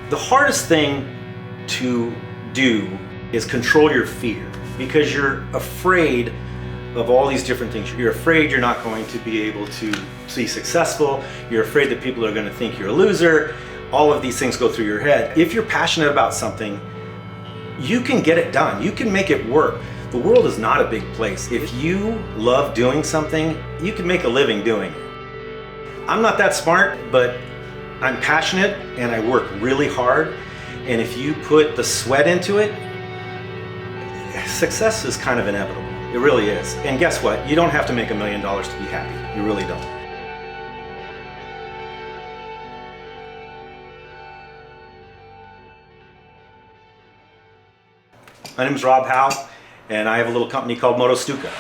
The hardest thing to do is control your fear, because you're afraid of all these different things. You're afraid you're not going to be able to be successful. You're afraid that people are going to think you're a loser. All of these things go through your head. If you're passionate about something, you can get it done. You can make it work. The world is not a big place. If you love doing something, you can make a living doing it. I'm not that smart, but I'm passionate and I work really hard. And if you put the sweat into it, success is kind of inevitable. It really is. And guess what? You don't have to make $1 million to be happy. You really don't. My name is Rob Howe, and I have a little company called MotoStuka.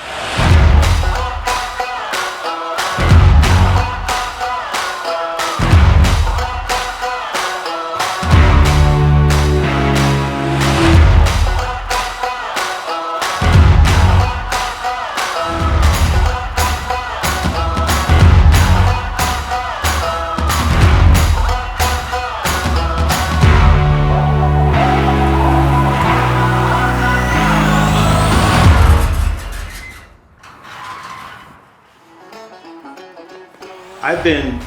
I've been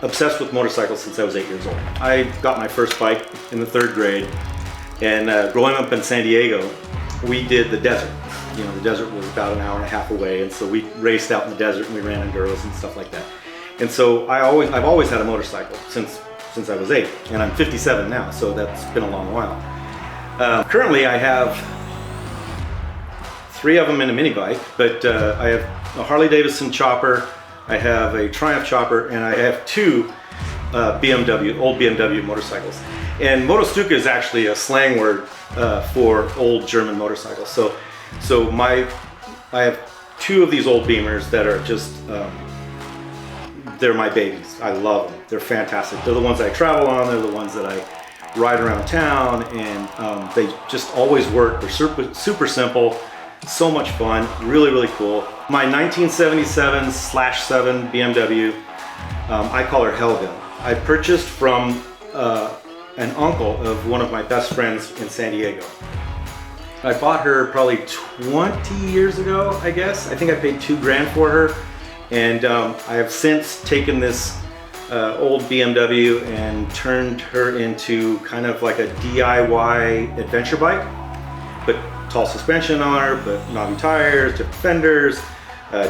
obsessed with motorcycles since I was 8 years old. I got my first bike in the 3rd grade, and growing up in San Diego, we did the desert. You know, the desert was about an hour and a half away, and so we raced out in the desert and we ran enduros and stuff like that. And so I've always had a motorcycle since I was 8, and I'm 57 now, so that's been a long while. Currently, I have 3 of them in a mini bike, but I have a Harley-Davidson chopper, I have a Triumph chopper, and I have 2 old BMW motorcycles. And MotoStuka is actually a slang word for old German motorcycles. So I have 2 of these old Beamers that are just, they're my babies. I love them. They're fantastic. They're the ones I travel on. They're the ones that I ride around town, and they just always work. They're super simple. So much fun, really, really cool. My 1977/7 BMW, I call her Helga. I purchased from an uncle of one of my best friends in San Diego. I bought her probably 20 years ago, I guess. I think I paid $2 grand for her. And I have since taken this old BMW and turned her into kind of like a DIY adventure bike. But tall suspension on her, but knobby tires, different fenders,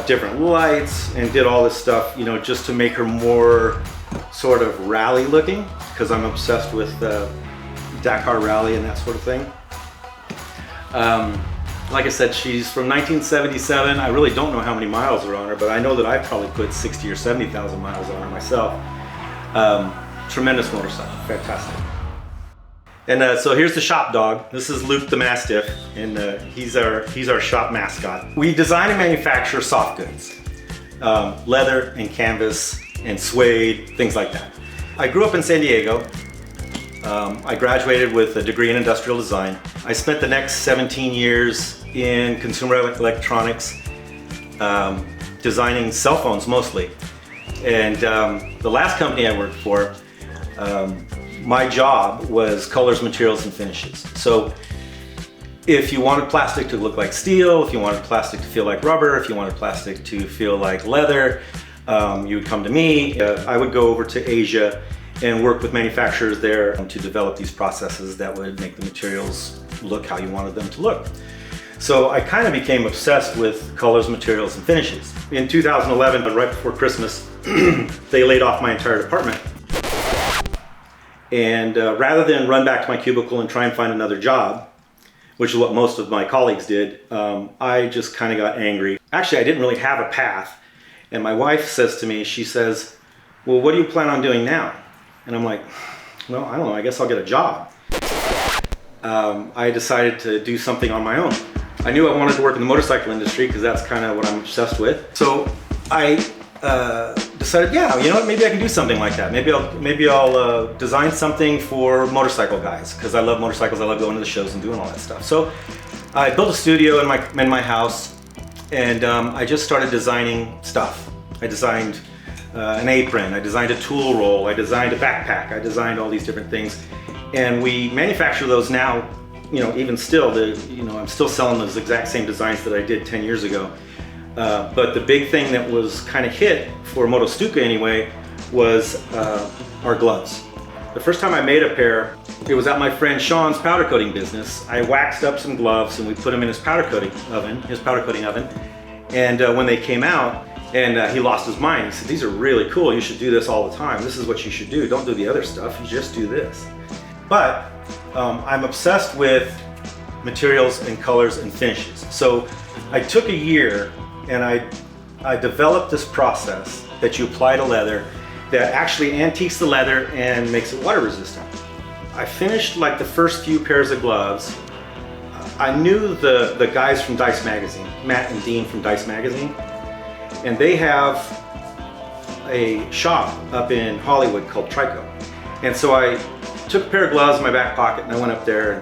different lights, and did all this stuff, you know, just to make her more sort of rally looking, because I'm obsessed with Dakar rally and that sort of thing. Like I said, she's from 1977. I really don't know how many miles are on her, but I know that I've probably put 60 or 70,000 miles on her myself. Tremendous motorcycle, fantastic. And so here's the shop dog. This is Luke the Mastiff, and he's our shop mascot. We design and manufacture soft goods, leather and canvas and suede, things like that. I grew up in San Diego. I graduated with a degree in industrial design. I spent the next 17 years in consumer electronics, designing cell phones mostly. And the last company I worked for, my job was colors, materials, and finishes. So if you wanted plastic to look like steel, if you wanted plastic to feel like rubber, if you wanted plastic to feel like leather, you would come to me. I would go over to Asia and work with manufacturers there to develop these processes that would make the materials look how you wanted them to look. So I kind of became obsessed with colors, materials, and finishes. In 2011, right before Christmas, they laid off my entire department. And rather than run back to my cubicle and try and find another job, which is what most of my colleagues did, I just kind of got angry. Actually, I didn't really have a path. And my wife says to me, she says, well, what do you plan on doing now? And I'm like, well, I don't know, I guess I'll get a job. I decided to do something on my own. I knew I wanted to work in the motorcycle industry because that's kind of what I'm obsessed with. So I decided, yeah, you know what, maybe I can do something like that. Maybe I'll design something for motorcycle guys, because I love motorcycles. I love going to the shows and doing all that stuff. So I built a studio in my house, and I just started designing stuff. I designed an apron, I designed a tool roll, I designed a backpack, I designed all these different things. And we manufacture those now, even still, I'm still selling those exact same designs that I did 10 years ago. But the big thing that was kind of hit for MotoStuka anyway was our gloves. The first time I made a pair, it was at my friend Sean's powder coating business. I waxed up some gloves and we put them in his powder coating oven. And when they came out, and he lost his mind. He said, "These are really cool. You should do this all the time. This is what you should do. Don't do the other stuff. You just do this." But I'm obsessed with materials and colors and finishes. So I took a year and I developed this process that you apply to leather that actually antiques the leather and makes it water resistant. I finished like the first few pairs of gloves. I knew the guys from Dice Magazine, Matt and Dean from Dice Magazine, and they have a shop up in Hollywood called Trico. And so I took a pair of gloves in my back pocket and I went up there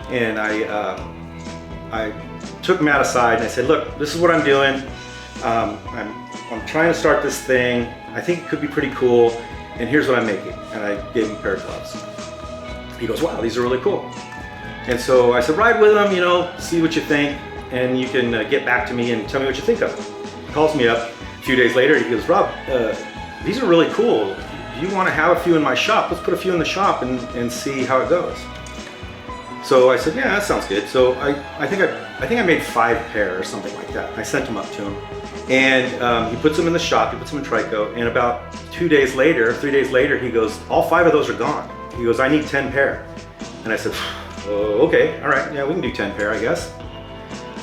and I took Matt aside and I said, "Look, this is what I'm doing. I'm trying to start this thing. I think it could be pretty cool, and here's what I'm making." And I gave him a pair of gloves. He goes, "Wow, these are really cool." And so I said, "Ride with them, see what you think, and you can get back to me and tell me what you think of them." He calls me up a few days later. He goes, "Rob, these are really cool. Do you want to have a few in my shop? Let's put a few in the shop and see how it goes." So I said, "Yeah, that sounds good." So I think I made 5 pair or something like that. I sent them up to him, and he puts them in the shop. He puts them in Trico, and about 3 days later, he goes, "All 5 of those are gone." He goes, "I need 10 pair." And I said, "Oh, okay, all right, yeah, we can do 10 pair, I guess."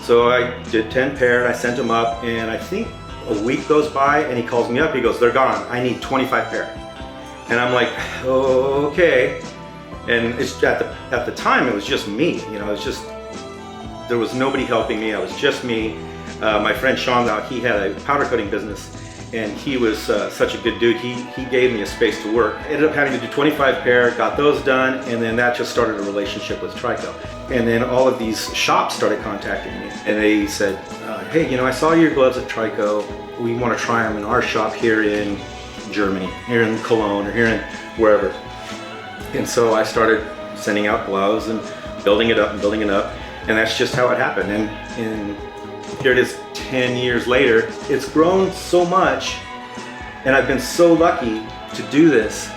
So I did 10 pair, and I sent them up, and I think a week goes by, and he calls me up. He goes, "They're gone. I need 25 pair." And I'm like, "Oh, okay." And it's at the time, it was just me. There was nobody helping me. I was just me. My friend Sean, he had a powder coating business, and he was such a good dude. He gave me a space to work. I ended up having to do 25 pair, got those done, and then that just started a relationship with Trico. And then all of these shops started contacting me, and they said, "Hey, I saw your gloves at Trico. We want to try them in our shop here in Germany, here in Cologne, or here in wherever." And so I started sending out gloves and building it up, and that's just how it happened. And here it is 10 years later. It's grown so much, and I've been so lucky to do this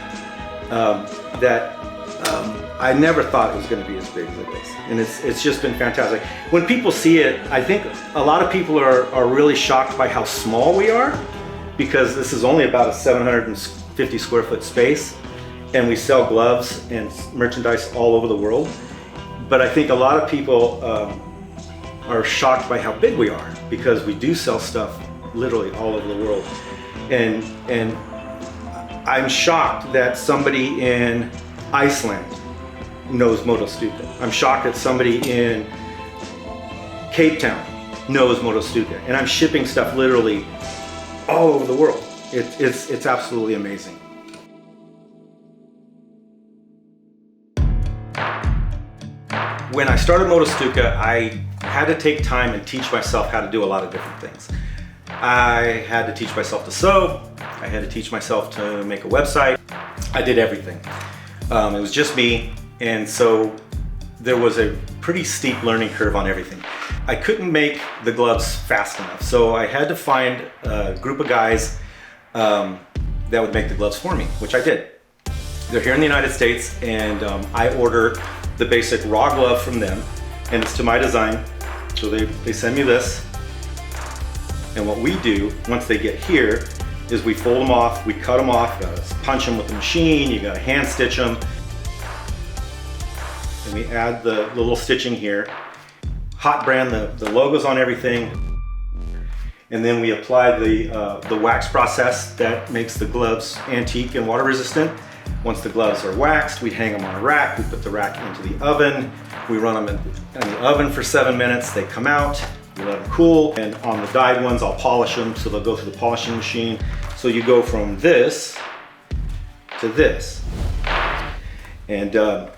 that I never thought it was going to be as big as it is. And it's just been fantastic. When people see it, I think a lot of people are really shocked by how small we are, because this is only about a 750 square foot space, and we sell gloves and merchandise all over the world. But I think a lot of people are shocked by how big we are, because we do sell stuff literally all over the world. And I'm shocked that somebody in Iceland knows MotoStuka. I'm shocked that somebody in Cape Town knows MotoStuka. And I'm shipping stuff literally all over the world. It's absolutely amazing. When I started MotoStuka, I had to take time and teach myself how to do a lot of different things. I had to teach myself to sew. I had to teach myself to make a website. I did everything. It was just me, and so there was a pretty steep learning curve on everything. I couldn't make the gloves fast enough, so I had to find a group of guys that would make the gloves for me, which I did. They're here in the United States, and I order the basic raw glove from them, and it's to my design. So they send me this, and what we do once they get here is we fold them off, we cut them off, punch them with the machine, you gotta hand stitch them, and we add the little stitching here, hot brand the logos on everything, and then we apply the wax process that makes the gloves antique and water resistant. Once the gloves are waxed, we hang them on a rack, we put the rack into the oven, we run them in the oven for 7 minutes, they come out, we let them cool, and on the dyed ones I'll polish them, so they'll go through the polishing machine. So you go from this to this. And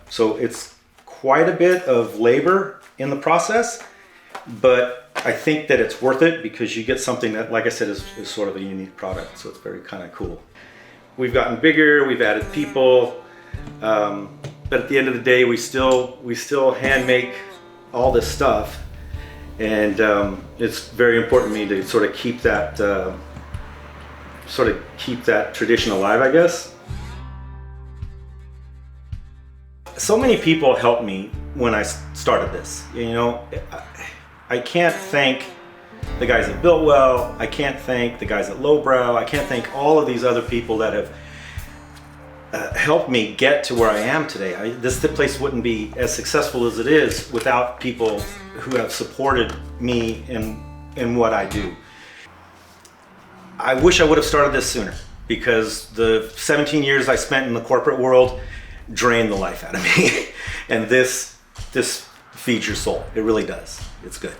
so it's quite a bit of labor in the process, but I think that it's worth it because you get something that, like I said, is sort of a unique product, so it's very kind of cool. We've gotten bigger, we've added people, but but at the end of the day, we still hand make all this stuff, and it's very important to me to sort of keep that tradition alive, I guess. So many people helped me when I started this. You know, I can't thank the guys at Builtwell, I can't thank the guys at Lowbrow, I can't thank all of these other people that have helped me get to where I am today. This place wouldn't be as successful as it is without people who have supported me in what I do. I wish I would have started this sooner, because the 17 years I spent in the corporate world drained the life out of me. And this feeds your soul. It really does. It's good.